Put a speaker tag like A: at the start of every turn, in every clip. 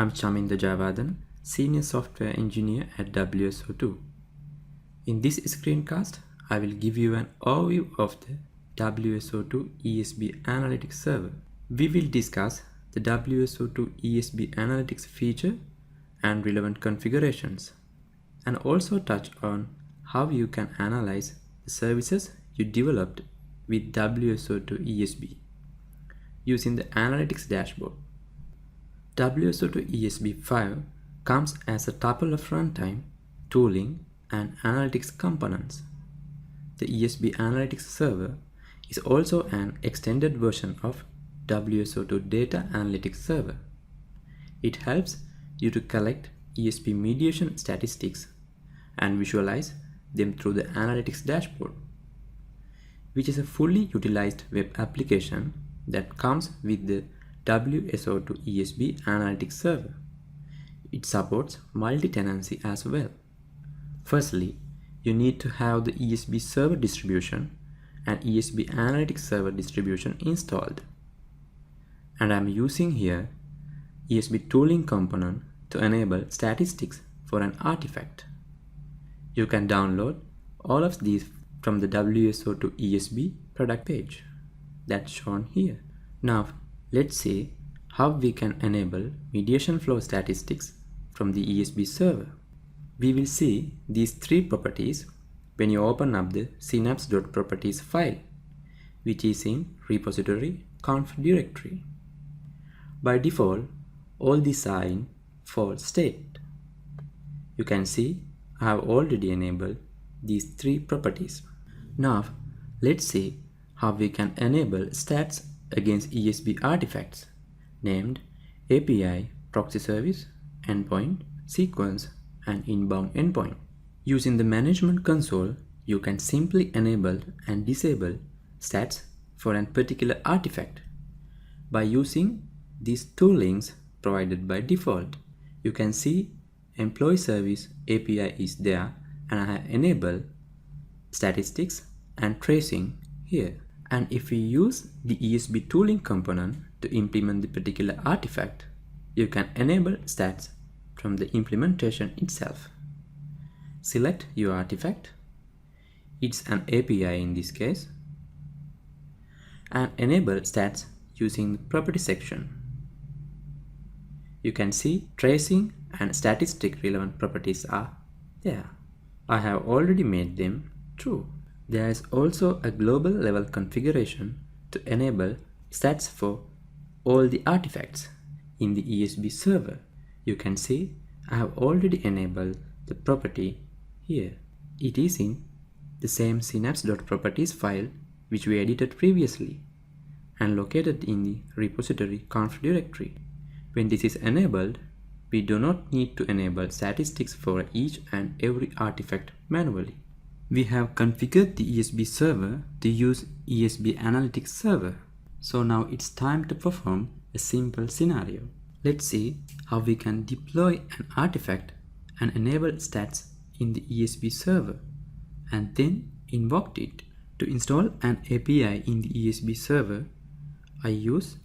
A: I'm Chaminda Javadan, Senior Software Engineer at WSO2. In this screencast, I will give you an overview of the WSO2 ESB Analytics Server. We will discuss the WSO2 ESB Analytics feature and relevant configurations, and also touch on how you can analyze the services you developed with WSO2 ESB using the Analytics dashboard. WSO2 ESB 5 comes as a tuple of runtime, tooling, and analytics components. The ESB Analytics Server is also an extended version of WSO2 Data Analytics Server. It helps you to collect ESB mediation statistics and visualize them through the Analytics dashboard, which is a fully utilized web application that comes with the WSO2 ESB Analytics Server. It supports multi-tenancy as well. Firstly, you need to have the ESB Server distribution and ESB Analytics Server distribution installed. And I'm using here ESB tooling component to enable statistics for an artifact. You can download all of these from the WSO2 ESB product page that's shown here. Now, let's see how we can enable mediation flow statistics from the ESB server. We will see these three properties when you open up the synapse.properties file, which is in repository conf directory. By default, all these are in false state. You can see I have already enabled these three properties. Now, let's see how we can enable stats against ESB artifacts named API, proxy service, endpoint, sequence, and inbound endpoint. Using the management console, you can simply enable and disable stats for a particular artifact. By using these two links provided by default, you can see employee service API is there, and I have enabled statistics and tracing here. And if we use the ESB tooling component to implement the particular artifact, you can enable stats from the implementation itself. Select your artifact, it's an API in this case, and enable stats using the property section. You can see tracing and statistic relevant properties are there. I have already made them true. There is also a global level configuration to enable stats for all the artifacts in the ESB server. You can see I have already enabled the property here. It is in the same synapse.properties file which we edited previously and located in the repository conf directory. When this is enabled, we do not need to enable statistics for each and every artifact manually. We have configured the ESB server to use ESB Analytics Server. So now it's time to perform a simple scenario. Let's see how we can deploy an artifact and enable stats in the ESB server and then invoke it. To install an API in the ESB server, I use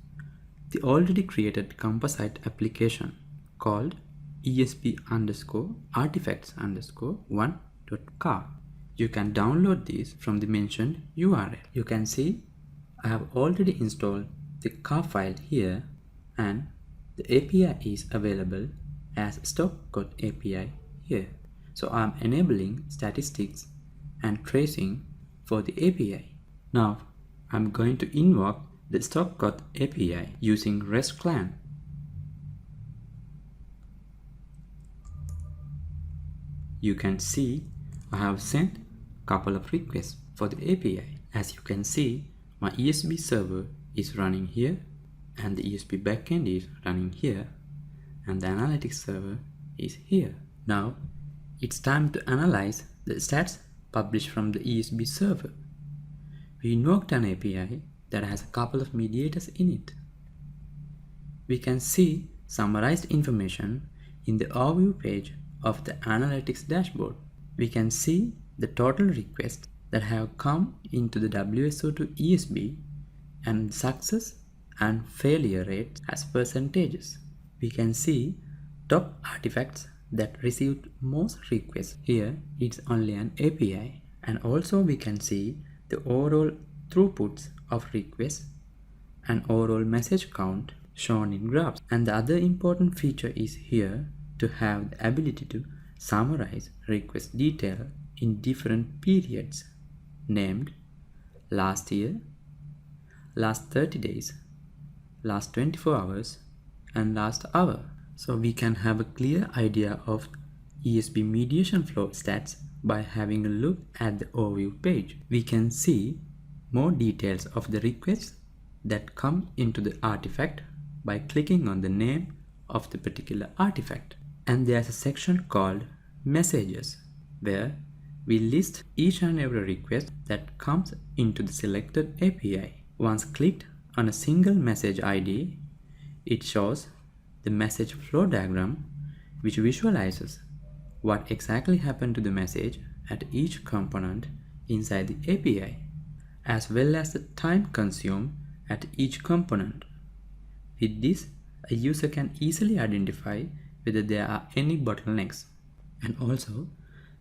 A: the already created composite application called ESB_artifacts_1.car. You can download this from the mentioned URL. You can see I have already installed the car file here, and the API is available as stock code API here. So I am enabling statistics and tracing for the API. Now I am going to invoke the stock code API using REST client. You can see I have sent couple of requests for the API. As you can see, my ESB server is running here, and the ESB backend is running here, and the analytics server is here. Now it's time to analyze the stats published from the ESB server. We invoked an API that has a couple of mediators in it. We can see summarized information in the overview page of the analytics dashboard. We can see the total requests that have come into the WSO2 ESB and success and failure rates as percentages. We can see top artifacts that received most requests. Here it's only an API, and also we can see the overall throughputs of requests and overall message count shown in graphs. And the other important feature is here to have the ability to summarize request detail in different periods named last year, last 30 days, last 24 hours, and last hour. So we can have a clear idea of ESB mediation flow stats by having a look at the overview page. We can see more details of the requests that come into the artifact by clicking on the name of the particular artifact. And there's a section called messages where we list each and every request that comes into the selected API. Once clicked on a single message ID, it shows the message flow diagram which visualizes what exactly happened to the message at each component inside the API, as well as the time consumed at each component. With this, a user can easily identify whether there are any bottlenecks. And also,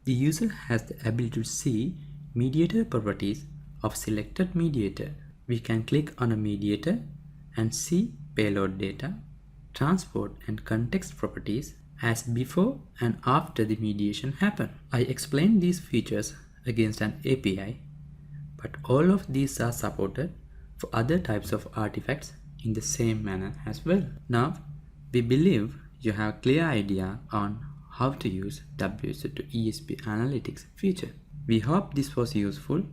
A: the user has the ability to see mediator properties of selected mediator. We can click on a mediator and see payload data, transport and context properties as before and after the mediation happened. I explained these features against an API, but all of these are supported for other types of artifacts in the same manner as well. Now, we believe you have a clear idea on how to use WSO2 ESB analytics feature. We hope this was useful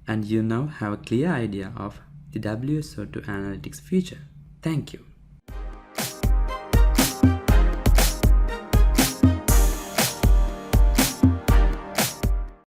A: and you now have a clear idea of the WSO2 analytics feature. Thank you.